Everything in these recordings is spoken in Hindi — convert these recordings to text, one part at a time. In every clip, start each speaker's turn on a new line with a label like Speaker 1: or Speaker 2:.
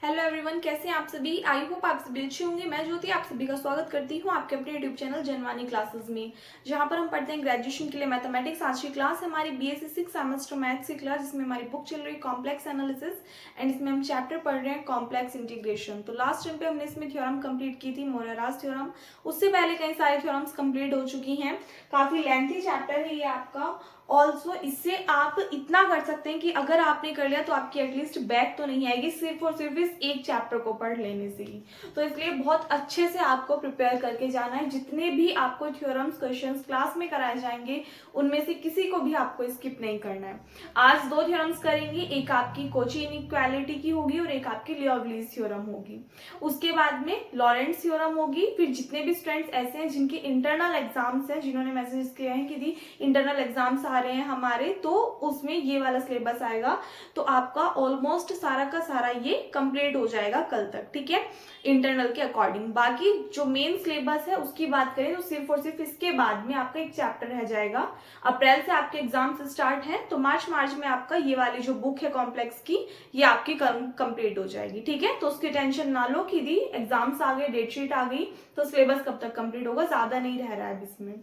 Speaker 1: हेलो एवरीवन, कैसे हैं आप सभी। आई होप आप सभी अच्छे होंगे। मैं ज्योति आप सभी का स्वागत करती हूं आपके अपने यूट्यूब चैनल जनवानी क्लासेस में, जहां पर हम पढ़ते हैं ग्रेजुएशन के लिए मैथमेटिक्स। आज की क्लास है हमारी बीएससी 6 सेमेस्टर मैथ्स की क्लास, जिसमें हमारी बुक चल रही है कॉम्प्लेक्स एनालिसिस एंड इसमें हम चैप्टर पढ़ रहे हैं कॉम्प्लेक्स इंटीग्रेशन। तो लास्ट टाइम पे हमने इसमें थ्योरम कंप्लीट की थी, मोरेरास थ्योरम। उससे पहले कई सारे थ्योरम्स कंप्लीट हो चुकी हैं। काफी लेंथी चैप्टर है ये आपका। ऑल्सो इससे आप इतना कर सकते हैं कि अगर आपने कर लिया तो आपकी एटलीस्ट बैक तो नहीं आएगी सिर्फ और सिर्फ इस एक चैप्टर को पढ़ लेने से ही। तो इसलिए बहुत अच्छे से आपको प्रिपेयर करके जाना है। जितने भी आपको थ्योरम्स क्वेश्चंस क्लास में कराए जाएंगे उनमें से किसी को भी आपको स्किप नहीं करना है। आज दो थ्योरम्स करेंगे, एक आपकी कोची इनइक्वालिटी की होगी और एक आपकी लियोवलीज थ्योरम होगी। उसके बाद में लॉरेंट्स थ्योरम होगी। फिर जितने भी स्टूडेंट्स ऐसे हैं जिनके इंटरनल एग्जाम्स हैं, जिन्होंने मैसेज किए हैं कि दी इंटरनल एग्जाम्स आ रहे हैं हमारे, तो उसमें ये वाला सिलेबस आएगा। तो आपका ऑलमोस्ट सारा का सारा ये कंप्लीट हो जाएगा कल तक, ठीक है, इंटरनल के अकॉर्डिंग। बाकी जो मेन सिलेबस है उसकी बात करें तो सिर्फ और सिर्फ इसके बाद में आपका एक चैप्टर रह जाएगा। अप्रैल से आपके एग्जाम्स स्टार्ट हैं, तो मार्च में आपका ये वाली जो बुक है कॉम्प्लेक्स की, ये आपकी कंप्लीट हो जाएगी, ठीक है। तो उसकी टेंशन ना लो कि दी एग्जाम्स आ गए, डेट शीट आ गई, तो सिलेबस कब तक कंप्लीट होगा, ज्यादा नहीं रह रहा है इसमें।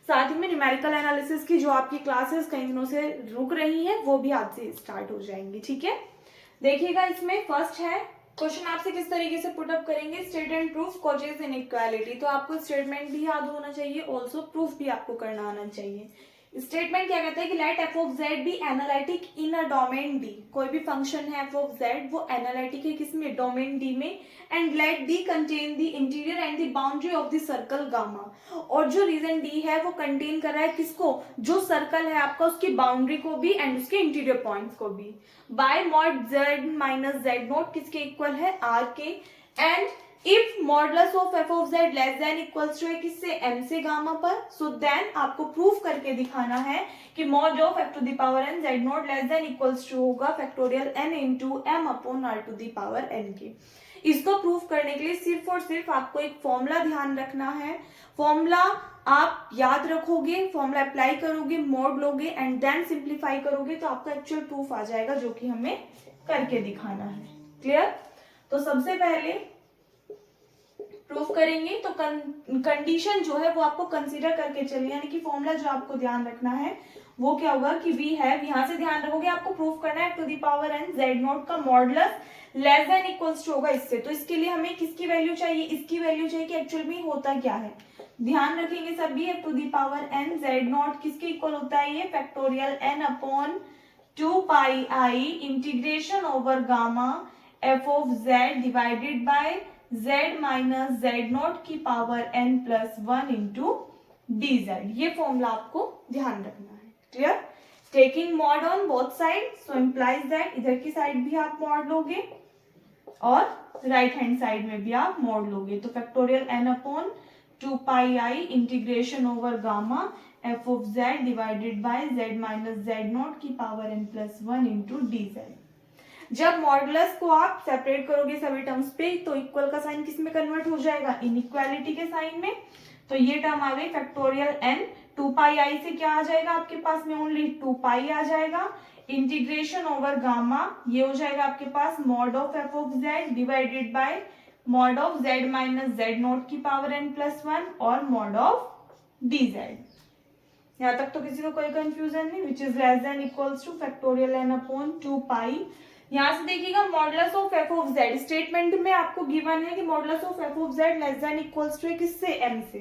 Speaker 1: साथ ही में न्यूमेरिकल एनालिसिस की जो आपकी क्लासेस कई दिनों से रुक रही हैं वो भी आज से स्टार्ट हो जाएंगी, ठीक है। देखिएगा, इसमें फर्स्ट है क्वेश्चन आपसे किस तरीके से पुट अप करेंगे, state and proof coaches inequality. तो आपको स्टेटमेंट भी याद होना चाहिए, ऑल्सो प्रूफ भी आपको करना आना चाहिए। स्टेटमेंट क्या कहता है कि let F of Z be analytic in a domain D. कोई भी फंक्शन है एफ ऑफ जेड, वो एनालिटिक है किसमें, डोमेन डी में। And let D contain the interior and the boundary of the circle gamma. और जो रीजन डी है वो कंटेन कर रहा है किसको, जो सर्कल है आपका उसकी बाउंड्री को भी एंड उसके इंटीरियर पॉइंट्स को भी। By mod Z minus Z naught किसके इक्वल है, आर के। And if modulus of F of Z less than equals to है किससे, एम से गामा पर। सो देन आपको प्रूफ करके दिखाना है कि mod of F to the power N Z nought less than equals to होगा factorial N into M upon R to the power N के। इसको प्रूफ करने के लिए सिर्फ और सिर्फ आपको एक फॉर्मूला ध्यान रखना है। फॉर्मूला आप याद रखोगे, फॉर्मूला अप्लाई करोगे, मोड लोगे एंड देन सिंप्लीफाई करोगे, तो आपका एक्चुअल प्रूफ आ जाएगा, जो कि हमें करके दिखाना है। क्लियर। तो सबसे पहले प्रूफ करेंगे तो कंडीशन जो है वो आपको कंसीडर करके चलिए, यानी कि फॉर्मूला जो आपको ध्यान रखना है वो क्या होगा कि वी है, यहां से ध्यान रखोगे, आपको प्रूफ करना है to the power N Z nought का modulus less than equals to होगा इससे। तो इसके लिए हमें किसकी वैल्यू चाहिए, इसकी वैल्यू चाहिए कि एक्चुअल में होता क्या है। ध्यान रखेंगे सभी, F to the power N Z not किसके इक्वल होता है, ये factorial N upon 2 pi I integration over gamma F of Z divided by z minus Z nought की power n plus 1 into D Z. ये फॉर्मूला आपको ध्यान रखना है। Clear. Taking mod on both side, so implies that इधर की साइड भी आप मॉड लोगे और राइट हैंड साइड में भी आप मॉड लोगे। तो factorial n upon 2 pi I integration over gamma F of Z divided by z minus Z nought की power n plus 1 into D Z. जब मॉडुलस को आप सेपरेट करोगे सभी टर्म्स पे, तो इक्वल का साइन किस में कन्वर्ट हो जाएगा, इनइक्वालिटी के साइन में। तो ये टर्म आ गई फैक्टोरियल एन, 2 पाई आई से क्या आ जाएगा आपके पास में, ओनली 2 पाई आ जाएगा। इंटीग्रेशन ओवर गामा, ये हो जाएगा आपके पास mod of F of Z divided by mod of Z minus Z nought की पावर एन प्लस 1 और मॉड ऑफ डी जेड। यहाँ तक तो किसी को कोई कंफ्यूजन नहीं, which is less than equals to factorial N upon 2 pi. यहां से देखिएगा modulus of F of Z, statement में आपको गिवन है कि modulus of F of Z less than equals to है किससे, एम से।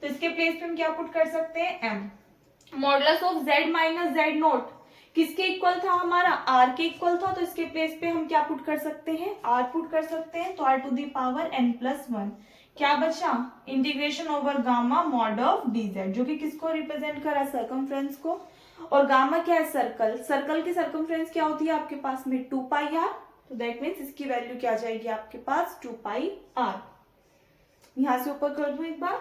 Speaker 1: तो इसके प्लेस पे हम क्या पुट कर सकते हैं, M. Modulus of Z minus Z not किसके इक्वल था हमारा, आर के इक्वल था। तो इसके प्लेस पे हम क्या पुट कर सकते हैं, आर पुट कर सकते हैं। तो R to the power N plus 1 क्या बचा, integration over gamma mod of D Z, जो कि किसको रिप्रेजेंट करा, सर्कमफ्रेंस को। और गामा क्या है, सर्कल। सर्कल की सर्कमफ्रेंस क्या होती है आपके पास में, 2 पाई आर। तो दैट मीन्स इसकी वैल्यू क्या आ जाएगी आपके पास, 2 पाई आर। यहां से ऊपर कर दूं एक बार,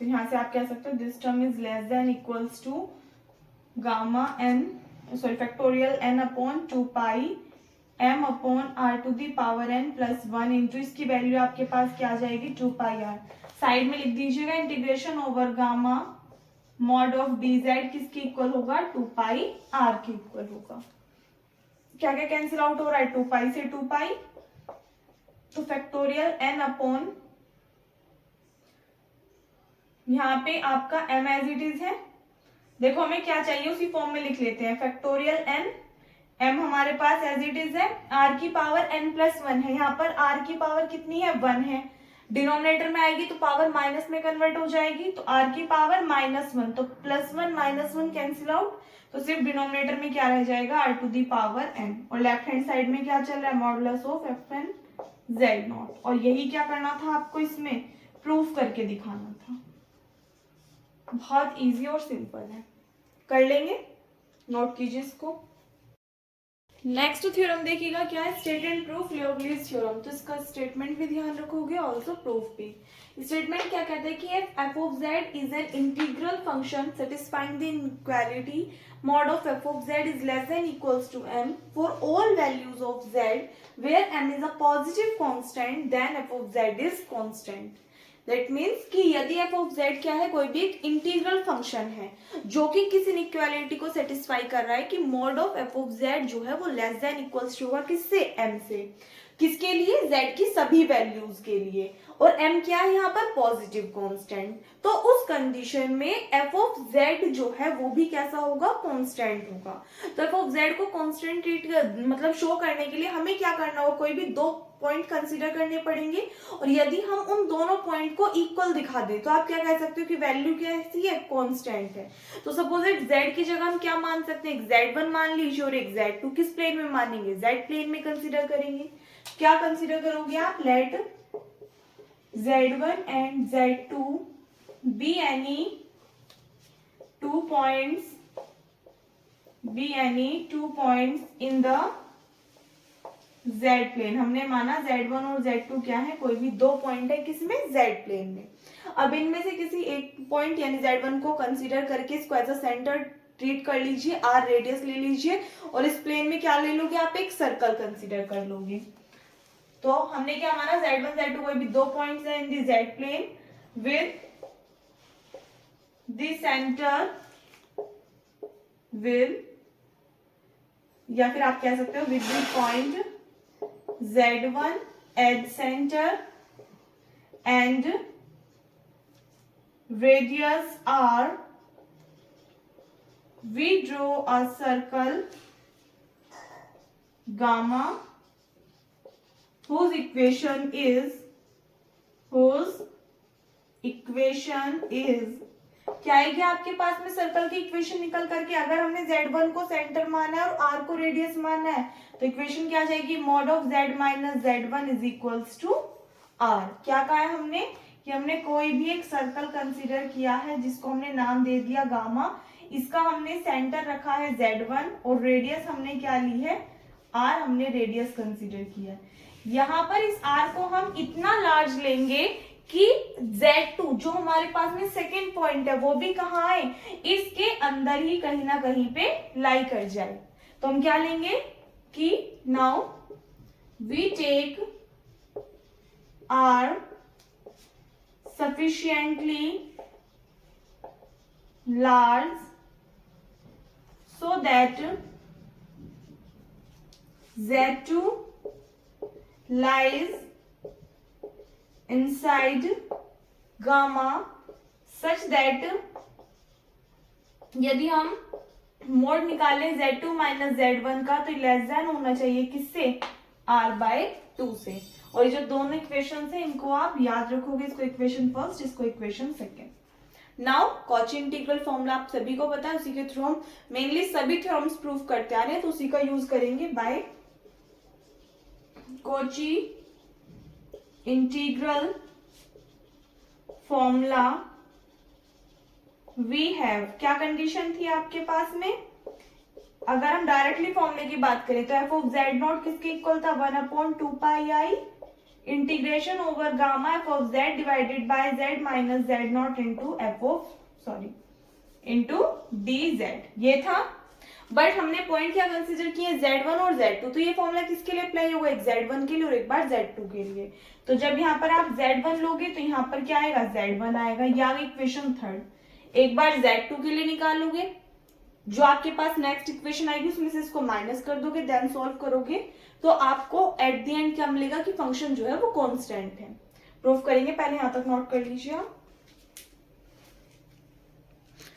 Speaker 1: तो यहां से आप कह सकते हो this term is less than equals to gamma N, sorry factorial N upon 2 pi m upon R to the power n plus 1 into इसकी वैल्यू आपके पास क्या आ जाएगी, 2 पाई आर। साइड में लिख दीजिएगा integration over gamma mod of D Z किसके इक्वल होगा, 2 पाई आर के इक्वल होगा। क्या क्या कैंसिल आउट हो रहा है, 2 पाई से 2 पाई, तो फैक्टोरियल एन अपॉन, यहाँ पे आपका m एज इट इज है। देखो हमें क्या चाहिए उसी फॉर्म में लिख लेते हैं, फैक्टोरियल n, m हमारे पास एज इट इज है, r की पावर n प्लस 1 है, यहाँ पर r की पावर कितनी है, 1 है, डिनोमिनेटर में आएगी तो पावर माइनस में कन्वर्ट हो जाएगी, तो r की पावर -1, तो +1 -1 कैंसिल आउट, तो सिर्फ डिनोमिनेटर में क्या रह जाएगा, r to the power n, और लेफ्ट हैंड साइड में क्या चल रहा है, मॉडुलस ऑफ fn z0, और यही क्या करना था आपको, इसमें प्रूफ करके दिखाना था। बहुत इजी और सिंपल है, कर लेंगे, नोट कीजिए इसको। नेक्स्ट थ्योरम देखिएगा, क्या है, स्टेट एंड प्रूफ लियोगलीज थ्योरम, तो इसका स्टेटमेंट भी ध्यान रखोगे, ऑल्सो प्रूफ भी। स्टेटमेंट क्या कहते हैं कि F of Z is an integral function satisfying the inequality mod of f of z is less than equals to m for all values of z where m is a positive constant then f of z is constant. That means कि यदि एफ ऑफ जेड क्या है, कोई भी एक इंटीग्रल फंक्शन है जो कि किसी इनइक्वालिटी को सेटिस्फाई कर रहा है कि mod of F of Z जो है वो लेस देन इक्वल्स टू होगा किससे, एम से, किसके लिए, जेड की सभी वैल्यूज के लिए, और एम क्या है यहाँ पर, पॉजिटिव कांस्टेंट, तो उस कंडीशन में एफ ऑफ जेड जो है वो भी कैसा होगा, कांस्टेंट होगा। तो एफ ऑफ जेड को कांस्टेंट मतलब शो करने के लिए हमें क्या करना होगा, कोई भी दो पॉइंट कंसीडर करने पड़ेंगे, और यदि हम उन दोनों पॉइंट को इक्वल दिखा दें तो आप क्या कह सकते हो कि वैल्यू क्या ऐसी है, कांस्टेंट है। तो सपोज z की जगह हम क्या मान सकते हैं, z1 मान लीजिए, और एक z2 किस प्लेन में मानेंगे, z प्लेन में कंसीडर करेंगे। क्या कंसीडर करोगे आप, let z1 and z2 be any two points in the z plane. हमने माना z1 और z2 क्या है, कोई भी दो पॉइंट है किसमें, z प्लेन में। अब इनमें से किसी एक पॉइंट यानी z1 को कंसीडर करके इसको एज अ सेंटर ट्रीट कर लीजिए, r रेडियस ले लीजिए, और इस प्लेन में क्या ले लोगे आप, एक सर्कल कंसीडर कर लोगे। तो हमने क्या माना, z1 z2 कोई भी दो पॉइंट्स हैं in the z plane with the centre with, या फिर आप कह सकते हो with the point z1 at center and radius r, we draw a circle gamma whose equation is क्या आएगी आपके पास में, सर्कल की इक्वेशन निकल करके, अगर हमने z1 को सेंटर माना है और r को रेडियस माना है तो इक्वेशन क्या आ जाएगी, mod of z minus z1 is equals to r। क्या कहा है हमने कि हमने कोई भी एक सर्कल कंसीडर किया है जिसको हमने नाम दे दिया गामा, इसका हमने सेंटर रखा है z1 और रेडियस हमने क्या ली है, r, हमने रेडियस कंसीडर किया। यहाँ पर इस r को हम इतना लार्ज लेंगे कि z2 जो हमारे पास में सेकेंड पॉइंट है वो भी कहाँ आए, इसके अंदर ही कहीं ना कहीं पे लाई कर जाए। तो हम क्या लेंगे कि now we take r sufficiently large so that z2 lies inside gamma such that यदि हम मोड निकालें z2 माइनस z1 का तो लेस देन होना चाहिए किससे, r/2 से। और ये जो दोनों इक्वेशन है इनको आप याद रखोगे, इसको इक्वेशन फर्स्ट, इसको equation second. Now Cauchy integral formula आप सभी को पता है, उसी के थ्रू हम मेनली सभी थ्योरम्स प्रूव करते आ रहे हैं, तो उसी का यूज करेंगे। By Cauchy integral formula we have, क्या कंडीशन थी आपके पास में, अगर हम डायरेक्टली फॉर्मूले की बात करें तो एफ ऑफ जेड नॉट किसके इक्वल था, 1/2 pi I integration over gamma F of Z divided by Z minus Z nought into D Z, ये था। बट हमने पॉइंट क्या कंसीडर किए, Z1 और Z2, तो ये फॉर्मूला किसके लिए अप्लाई होगा, एक Z1 के लिए और एक बार Z2 के लिए। तो जब यहाँ पर आप Z1 लोगे तो यहाँ पर क्या आएगा, Z1 आएगा, ये आ गई इक्वेशन थर्ड। एक बार Z2 के लिए निकालोगे, जो आपके पास नेक्स्ट इक्वेशन आएगी उसमें से इसको माइनस कर दोगे, देन सॉल्व करोगे, तो आपको एट द एंड क्या मिलेगा कि फंक्शन जो है वो कांस्टेंट है। प्रूफ करेंगे, पहले यहां तक नोट कर लीजिए आप।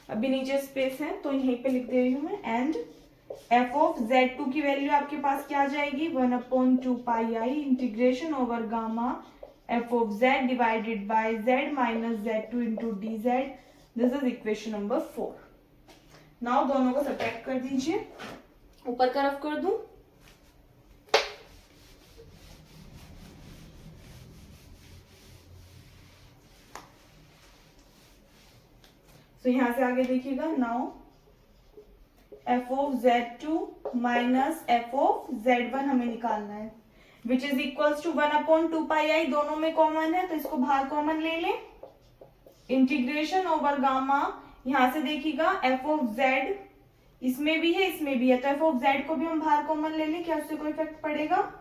Speaker 1: अभी नीचे स्पेस है तो यहीं पे लिख दे रही हूं मैं, एंड एफ ऑफ Z2 की वैल्यू आपके पास क्या आ जाएगी, 1/2 pi I integration over gamma F of Z divided by Z minus Z2 into D Z. This is equation number 4। Now दोनों को सब्ट्रैक्ट कर दीजिए, ऊपर की तरफ कर दूं, तो यहां से आगे देखिएगा, now F of Z2 minus F of Z1 हमें निकालना है, which is equals to 1/2 pi आई, दोनों में कॉमन है तो इसको बाहर कॉमन ले लें, इंटीग्रेशन ओवर गामा, यहां से देखिएगा एफ ऑफ Z इसमें भी है इसमें भी है, तो एफ ऑफ Z को भी हम बाहर कॉमन ले लें, क्या उससे कोई इफेक्ट पड़ेगा,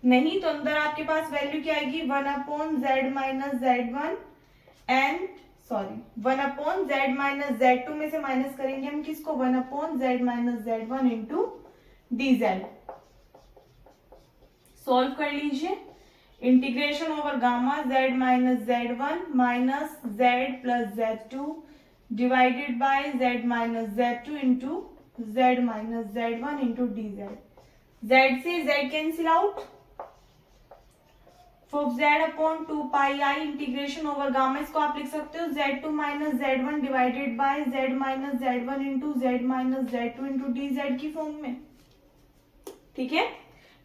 Speaker 1: नहीं, तो अंदर आपके पास वैल्यू क्या आएगी, 1/Z minus Z1 and sorry 1/Z minus Z2 में से माइनस करेंगे हम किसको, 1/Z minus Z1 into D Z. Solve कर लीजिए, integration over gamma Z minus Z1 minus Z plus Z2 divided by Z minus Z2 into Z minus Z1 into D Z. Z से Z cancel out, Z/2 pi I integration over gamma, इसको आप लिख सकते हो Z2 minus Z1 divided by Z minus Z1 into Z minus Z2 into D Z की फॉर्म में। ठीक है,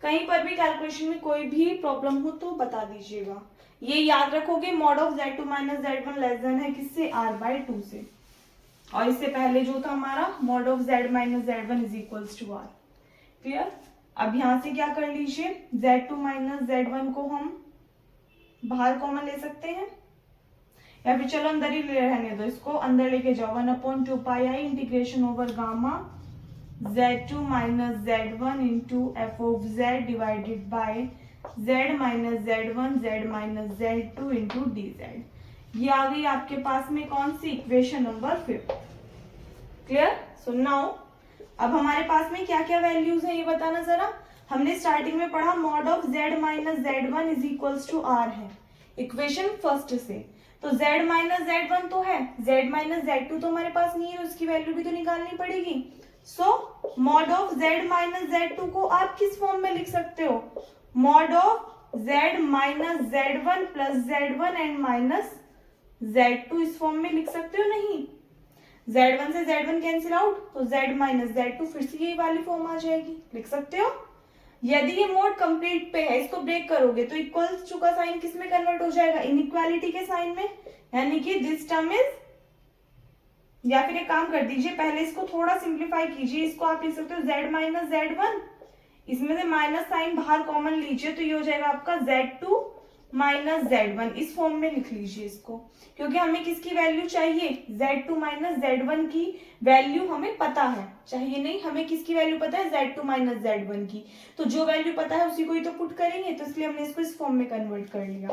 Speaker 1: कहीं पर भी कैलकुलेशन में कोई भी प्रॉब्लम हो तो बता दीजिएगा। ये याद रखोगे, mod of Z2 minus Z1 less than है किससे, R/2 से, और इससे पहले जो था हमारा mod of Z minus Z1 is equals to R। Clear. अब यहां से क्या कर लीजिए, Z2 माइनस Z1 को हम बाहर कॉमन ले सकते हैं, या फिर चलो अंदर ही ले रहने दो, इसको अंदर लेके जाओ, 1/2 pi I integration over gamma Z2 minus Z1 into F of Z divided by Z minus Z1 Z minus Z2 into D Z. ये आ गई आपके पास में कौन सी, equation number 5। Clear. So now अब हमारे पास में क्या क्या वैल्यूज है ये बताना जरा। हमने स्टार्टिंग में पढ़ा mod of Z minus Z1 is equals to R है इक्वेशन फर्स्ट से, तो Z माइनस Z1 तो है, Z माइनस Z2 तो हमारे पास नहीं है, उसकी वैल्यू भी तो निकालनी पड़ेगी। So mod of Z minus Z2 को आप किस फॉर्म में लिख सकते हो, mod of Z minus Z1 plus Z1 and minus Z2 इस फॉर्म में लिख सकते हो, नहीं, Z1 से Z1 कैंसिल आउट, तो Z माइनस Z2 फिर से यही वाली फॉर्म आ जाएगी, लिख सकते हो। यदि ये मोड कंप्लीट पे है, इसको ब्रेक करोगे तो इक्वल्स टू का साइन किस में कन्वर्ट हो जाएगा, इनइक्वालिटी के साइन में, यानी कि दिस टर्म इज, या फिर एक काम कर दीजिए, पहले इसको थोड़ा सिंप्लीफाई कीजिए, इसको आप लिख सकते हो Z माइनस Z1, इसमें से माइनस साइन बाहर कॉमन लीजिए तो ये हो जाएगा आपका Z2 माइनस Z1, इस फॉर्म में लिख लीजिए इसको, क्योंकि हमें किसकी वैल्यू चाहिए, Z2 माइनस Z1 की वैल्यू हमें पता है, चाहिए नहीं, हमें किसकी वैल्यू पता है, Z2 माइनस Z1 की, तो जो वैल्यू पता है उसी को ही तो पुट करेंगे, तो इसलिए हमने इसको इस फॉर्म में कन्वर्ट कर लिया।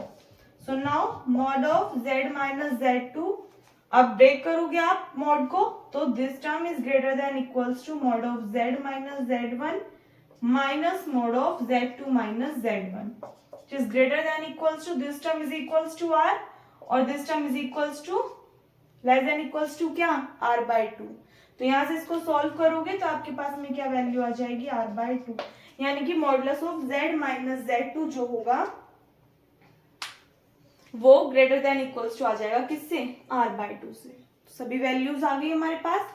Speaker 1: So now mod of Z minus Z2, अब ब्रेक करोगे आप मॉड को तो this term is greater than equals to mod of Z minus Z1 minus mod of Z2 minus Z1, which is greater than equals to this term is equals to R और this term is equals to less than equals to क्या, R/2। तो यहां से इसको सॉल्व करोगे तो आपके पास में क्या वैल्यू आ जाएगी, R/2, यानी कि modulus of Z minus Z2 जो होगा वो ग्रेटर देन इक्वल्स टू आ जाएगा किससे, R/2 से। तो सभी वैल्यूज आ गई हमारे पास।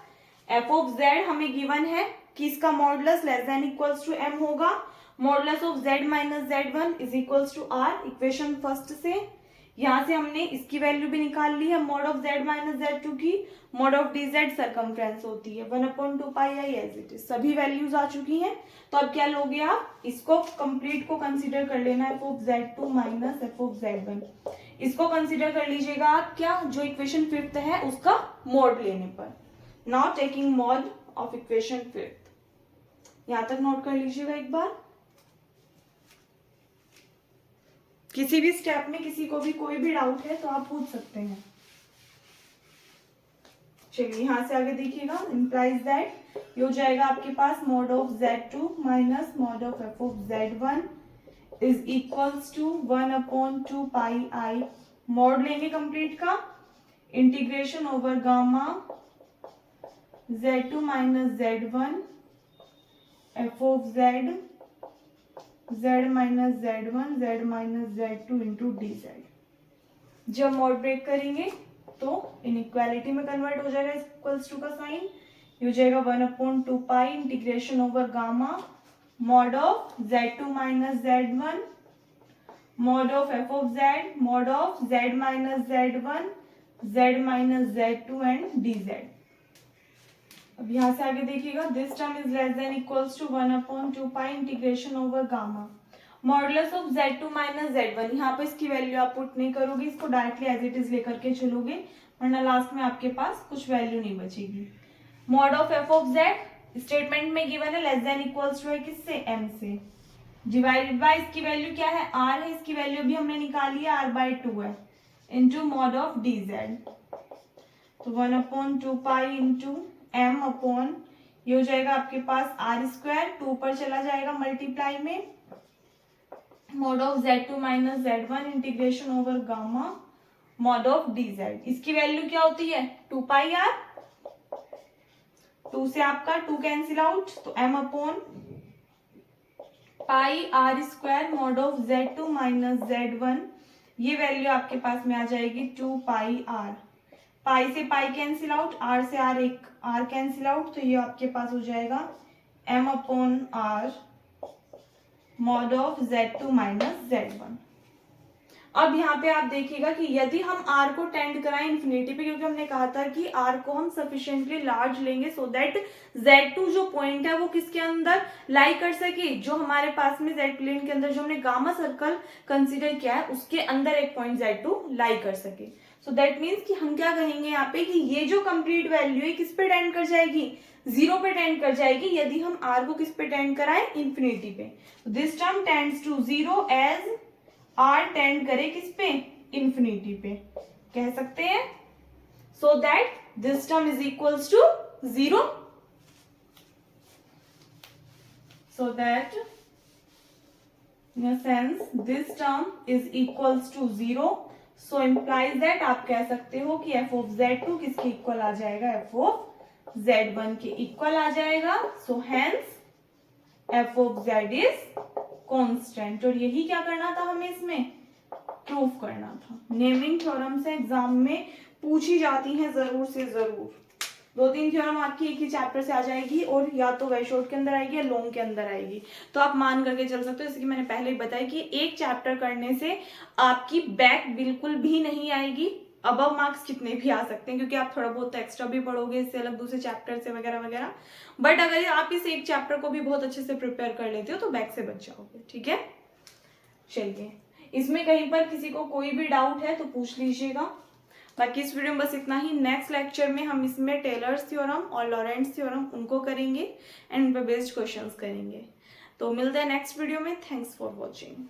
Speaker 1: एफ ऑफ Z हमें गिवन है कि इसका modulus less than equals to M होगा, modulus of Z minus Z1 is equals to R equation first से। यहां से हमने इसकी वैल्यू भी निकाल ली है, mod of Z minus Z2 की, मॉड ऑफ dz सर्कमफ्रेंस होती है 1/2 pi I as it is, सभी वैल्यूज आ चुकी हैं। तो अब क्या लोगे आप, इसको कंप्लीट को कंसीडर कर लेना, F of Z2 minus F of Z1, इसको कंसीडर कर लीजिएगा आप क्या, जो इक्वेशन फिफ्थ है उसका मॉड लेने पर। Now taking mod of equation fifth, यहां तक नोट कर लीजिएगा एक बार। किसी भी स्टेप में किसी को भी कोई भी डाउट है तो आप पूछ सकते हैं। चलिए यहां से आगे देखिएगा, इम्प्लाइज दैट ये हो जाएगा आपके पास mod of z2 minus mod of f of z1 is equals to 1/2 pi i, mod लेंगे कंप्लीट का, integration over gamma z2 minus z1 f of z minus z1 z minus z2 into dz। जब मॉड ब्रेक करेंगे तो इनइक्वालिटी में कन्वर्ट हो जाएगा इक्वल्स टू का साइन, ये हो जाएगा 1/2 pi integration over gamma mod of z2 minus z1 mod of f of z mod of z minus z1 z minus z2 and dz। अब यहां से आगे देखिएगा, this term is less than equals to 1/2 pi integration over gamma modulus of z2 minus z1। यहाँ पे इसकी वैल्यू आप पुट नहीं करोगे, इसको डायरेक्टली एज इट इज लेकर के चलोगे, वरना लास्ट में आपके पास कुछ वैल्यू नहीं बचेगी। Mod of f of z statement में गिवन है लेस देन इक्वल्स टू है किससे, m से, डिवाइडेड बाय इसकी वैल्यू क्या है, r है, इसकी वैल्यू भी हमने निकाली है, r/2 है, इंटू मॉड ऑफ dz। तो 1/2 पाई इंटू m अपॉन ये हो जाएगा आपके पास r², 2 पर चला जाएगा मल्टीप्लाई में, mod of z2 minus z1 integration over gamma mod of dz। इसकी वैल्यू क्या होती है, 2 पाई r, 2 से आपका 2 कैंसिल आउट, तो m upon pi r² mod of z2 minus z1, ये वैल्यू आपके पास में आ जाएगी 2 पाई r, पाई से पाई कैंसिल आउट, r से r एक r कैंसिल आउट, तो ये आपके पास हो जाएगा m upon r mod of z2 minus z1। अब यहाँ पे आप देखिएगा कि यदि हम r को टेंड कराएं इन्फिनिटी पे, क्योंकि हमने कहा था कि r को हम सफिशिएंटली लार्ज लेंगे सो दैट z2 जो पॉइंट है वो किसके अंदर लाई कर सके, जो हमारे पास में z प्लेन के अंदर जो हमने गामा सर्कल कंसीडर किया है उसके अंदर एक पॉइंट z2 लाई कर सके। सो दैट मीन्स कि हम क्या कहेंगे यहाँ पे कि ये जो कंप्लीट वैल्यू है किस पे टेंड कर जाएगी, 0 पे टेंड कर जाएगी, यदि हम r को किस पे टेंड कराएं, इन्फिनिटी पे। This term tends to 0 as r tend करे किस पे, इन्फिनिटी पे, कह सकते हैं। So that this term is equals to 0, so that in a sense this term is equals to 0, so implies that आप कह सकते हो कि f ऑफ z2 किसके इक्वल आ जाएगा, f ऑफ z1 के इक्वल आ जाएगा। So hence f of z is constant, और यही क्या करना था हमें, इसमें प्रूफ करना था। नेमिंग थ्योरम से एग्जाम में पूछी जाती हैं जरूर से जरूर, 2-3 थ्योरम आपकी एक ही चैप्टर से आ जाएगी, और या तो वेरी शॉर्ट के अंदर आएगी या लॉन्ग के अंदर आएगी, तो आप मान करके चल सकते हो। जैसे कि मैंने पहले ही बताया कि एक चैप्टर करने से आपकी बैक बिल्कुल भी नहीं आएगी, अबव मार्क्स कितने भी आ सकते हैं, क्योंकि आप थोड़ा बहुत एक्स्ट्रा भी पढ़ोगे इससे अलग दूसरे चैप्टर से वगैरह वगैरह, बट अगर आप इस एक चैप्टर को भी बहुत अच्छे से प्रिपेयर कर लेते हो तो बैक से बच जाओगे। ठीक है, चलिए इसमें कहीं पर किसी को कोई भी डाउट है तो पूछ लीजिएगा। बाकी इस वीडियो में बस इतना ही। नेक्स्ट लेक्चर में हम इसमें टेलर्स थ्योरम और लॉरेंट्स थ्योरम उनको करेंगे एंड उन पर बेस्ड क्वेश्चंस करेंगे। तो मिलते हैं नेक्स्ट वीडियो में। Thanks for watching.